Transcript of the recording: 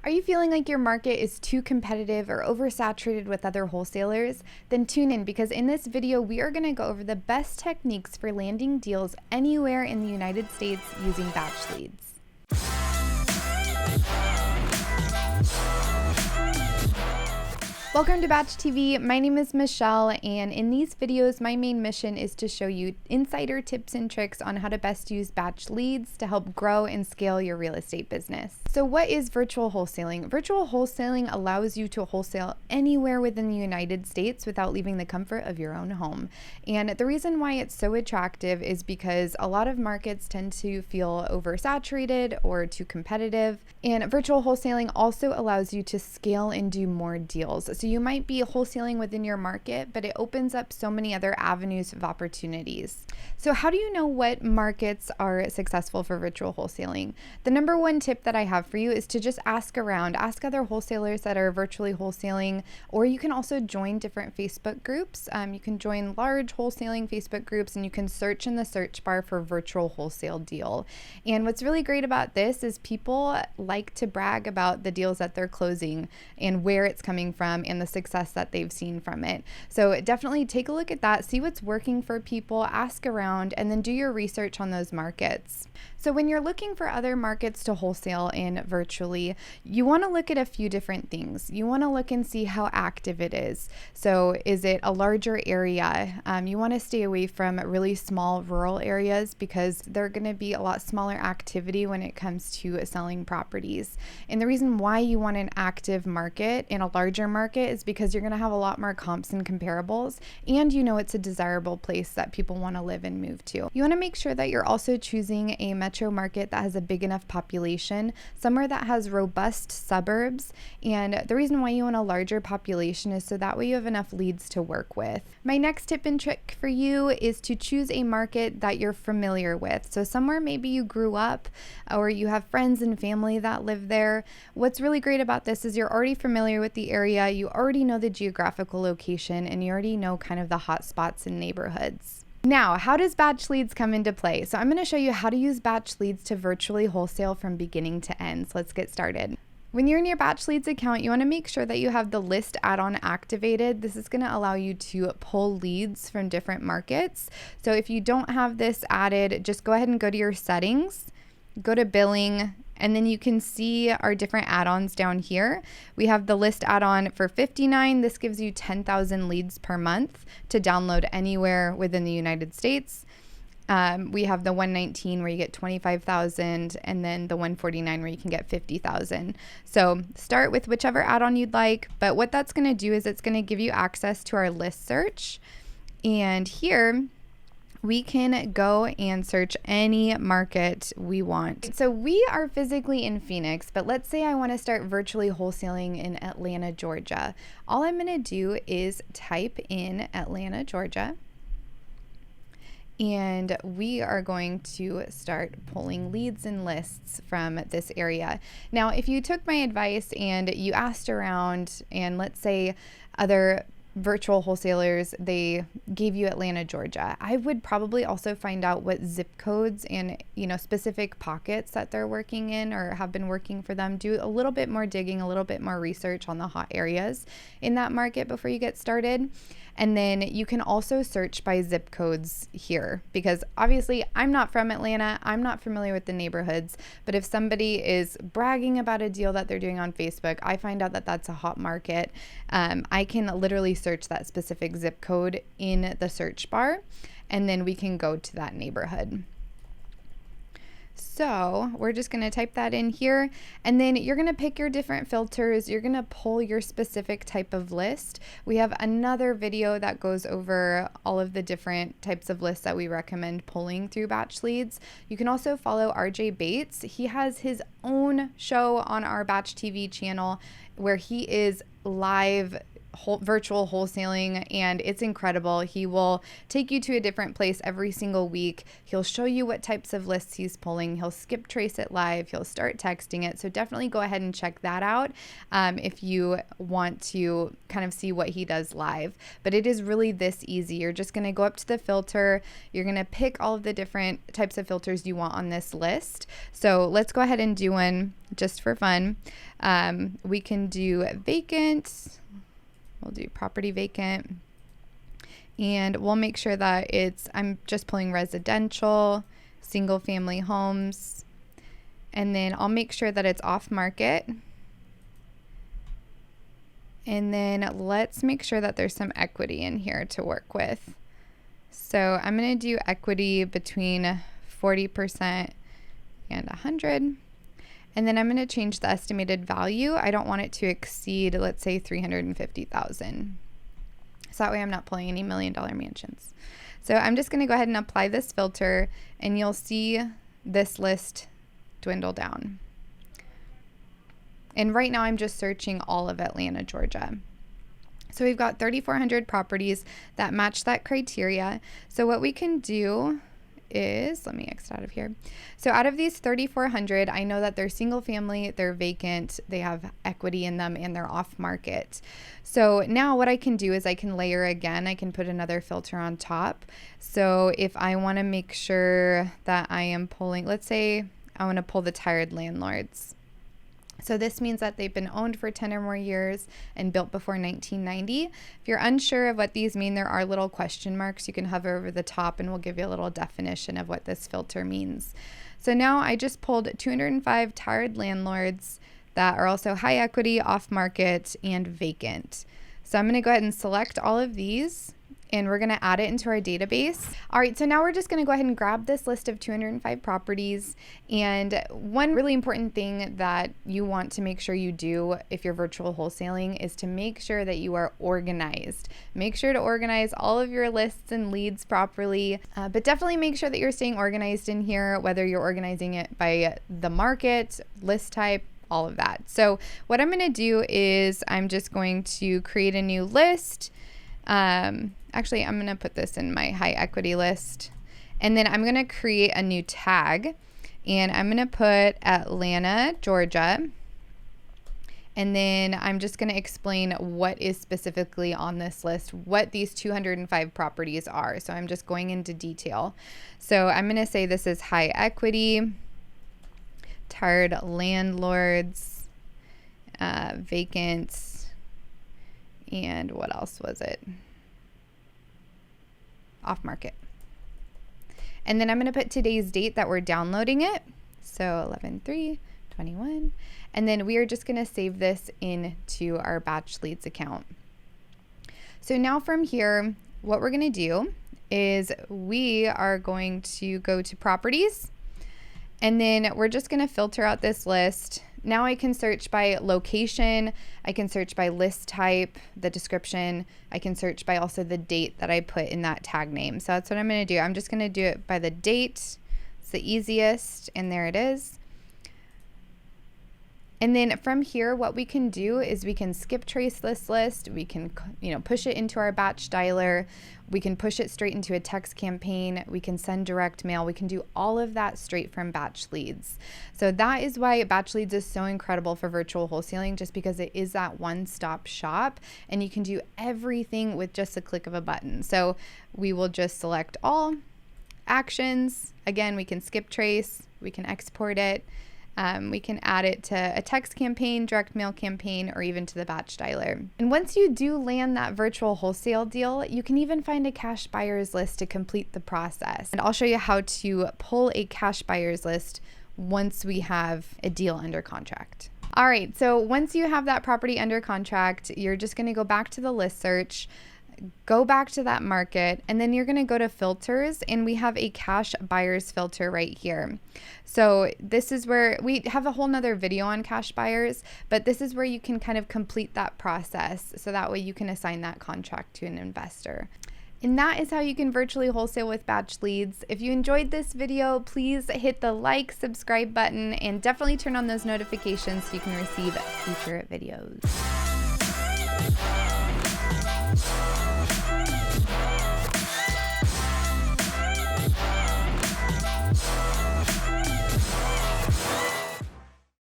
Are you feeling like your market is too competitive or oversaturated with other wholesalers? Then tune in, because in this video, we are going to go over the best techniques for landing deals anywhere in the United States using batch leads. Welcome to BatchTV. My name is Mychelle, and in these videos, my main mission is to show you insider tips and tricks on how to best use batch leads to help grow and scale your real estate business. So what is virtual wholesaling? Virtual wholesaling allows you to wholesale anywhere within the United States without leaving the comfort of your own home. And the reason why it's so attractive is because a lot of markets tend to feel oversaturated or too competitive. And virtual wholesaling also allows you to scale and do more deals. So you might be wholesaling within your market, but it opens up so many other avenues of opportunities. So how do you know what markets are successful for virtual wholesaling? The number one tip that I have for you is to just ask around, ask other wholesalers that are virtually wholesaling, or you can also join different Facebook groups. You can join large wholesaling Facebook groups, and you can search in the search bar for virtual wholesale deal. And what's really great about this is people like to brag about the deals that they're closing and where it's coming from and the success that they've seen from it. So definitely take a look at that, see what's working for people, ask around, and then do your research on those markets. So when you're looking for other markets to wholesale in virtually, you want to look at a few different things. You want to look and see how active it is. So is it a larger area? You want to stay away from really small rural areas because they're going to be a lot smaller activity when it comes to selling properties. And the reason why you want an active market in a larger market is because you're going to have a lot more comps and comparables, and you know it's a desirable place that people want to live and move to. You want to make sure that you're also choosing a metro market that has a big enough population, somewhere that has robust suburbs. And the reason why you want a larger population is so that way you have enough leads to work with. My next tip and trick for you is to choose a market that you're familiar with. So somewhere maybe you grew up or you have friends and family that live there. What's really great about this is you're already familiar with the area, you already know the geographical location, and you already know kind of the hot spots and neighborhoods. Now, how does batch leads come into play? So I'm going to show you how to use batch leads to virtually wholesale from beginning to end. So let's get started. When you're in your batch leads account, you want to make sure that you have the list add-on activated. This is going to allow you to pull leads from different markets. So if you don't have this added, just go ahead and go to your settings, go to billing, and then you can see our different add-ons down here. We have the list add-on for $59. This gives you 10,000 leads per month to download anywhere within the United States. We have the 119 where you get 25,000, and then the 149 where you can get 50,000. So start with whichever add-on you'd like, but what that's going to do is it's going to give you access to our list search. And here we can go and search any market we want. So we are physically in Phoenix, but let's say I want to start virtually wholesaling in Atlanta, Georgia. All I'm going to do is type in Atlanta, Georgia, and we are going to start pulling leads and lists from this area. Now, if you took my advice and you asked around, and let's say other virtual wholesalers, they gave you Atlanta, Georgia, I would probably also find out what zip codes and specific pockets that they're working in or have been working for them. Do a little bit more digging, a little bit more research on the hot areas in that market before you get started. And then you can also search by zip codes here, because obviously I'm not from Atlanta, I'm not familiar with the neighborhoods, but if somebody is bragging about a deal that they're doing on Facebook, I find out that that's a hot market. I can literally search that specific zip code in the search bar, and then we can go to that neighborhood. So we're just going to type that in here, and then you're going to pick your different filters. You're going to pull your specific type of list. We have another video that goes over all of the different types of lists that we recommend pulling through batch leads. You can also follow RJ Bates. He has his own show on our BatchTV channel where he is live virtual wholesaling, and it's incredible. He will take you to a different place every single week. He'll show you what types of lists he's pulling. He'll skip trace it live. He'll start texting it. So definitely go ahead and check that out if you want to kind of see what he does live. But it is really this easy. You're just going to go up to the filter. You're going to pick all of the different types of filters you want on this list. So let's go ahead and do one just for fun. We can do vacant. We'll do property vacant. And we'll make sure that I'm just pulling residential, single family homes. And then I'll make sure that it's off market. And then let's make sure that there's some equity in here to work with. So I'm going to do equity between 40% and 100. And then I'm going to change the estimated value. I don't want it to exceed, let's say, $350,000. So that way I'm not pulling any $1 million mansions. So I'm just going to go ahead and apply this filter, and you'll see this list dwindle down. And right now I'm just searching all of Atlanta, Georgia. So we've got 3,400 properties that match that criteria. So what we can do is, let me exit out of here. So out of these 3,400, I know that they're single family, they're vacant, they have equity in them, and they're off market. So now what I can do is I can layer again. I can put another filter on top. So if I want to make sure that I am pulling, let's say I want to pull the tired landlords. So this means that they've been owned for 10 or more years and built before 1990. If you're unsure of what these mean, there are little question marks. You can hover over the top and we'll give you a little definition of what this filter means. So now I just pulled 205 tired landlords that are also high equity, off market, and vacant. So I'm going to go ahead and select all of these, and we're going to add it into our database. All right, so now we're just going to go ahead and grab this list of 205 properties. And one really important thing that you want to make sure you do if you're virtual wholesaling is to make sure that you are organized. Make sure to organize all of your lists and leads properly, but definitely make sure that you're staying organized in here, whether you're organizing it by the market, list type, all of that. So what I'm going to do is I'm just going to create a new list. Actually, I'm going to put this in my high equity list, and then I'm going to create a new tag, and I'm going to put Atlanta, Georgia, and then I'm just going to explain what is specifically on this list, what these 205 properties are. So I'm just going into detail. So I'm going to say this is high equity, tired landlords, vacant, and what else was it? Off market. And then I'm going to put today's date that we're downloading it. So 11/3/21. And then we are just going to save this into our Batch Leads account. So now from here, what we're going to do is we are going to go to properties, and then we're just going to filter out this list. Now I can search by location, I can search by list type, the description, I can search by also the date that I put in that tag name. So that's what I'm going to do. I'm just going to do it by the date. It's the easiest, and there it is. And then from here, what we can do is we can skip trace this list. We can, push it into our batch dialer. We can push it straight into a text campaign. We can send direct mail. We can do all of that straight from Batch Leads. So that is why Batch Leads is so incredible for virtual wholesaling, just because it is that one-stop shop, and you can do everything with just a click of a button. So we will just select all actions. Again, we can skip trace. We can export it. We can add it to a text campaign, direct mail campaign, or even to the batch dialer. And once you do land that virtual wholesale deal, you can even find a cash buyers list to complete the process. And I'll show you how to pull a cash buyers list once we have a deal under contract. All right, so once you have that property under contract, you're just going to go back to the list search, go back to that market, and then you're going to go to filters, and we have a cash buyers filter right here. So this is where we have a whole nother video on cash buyers, but this is where you can kind of complete that process. So that way you can assign that contract to an investor. And that is how you can virtually wholesale with Batch Leads. If you enjoyed this video, please hit the like, subscribe button, and definitely turn on those notifications so you can receive future videos.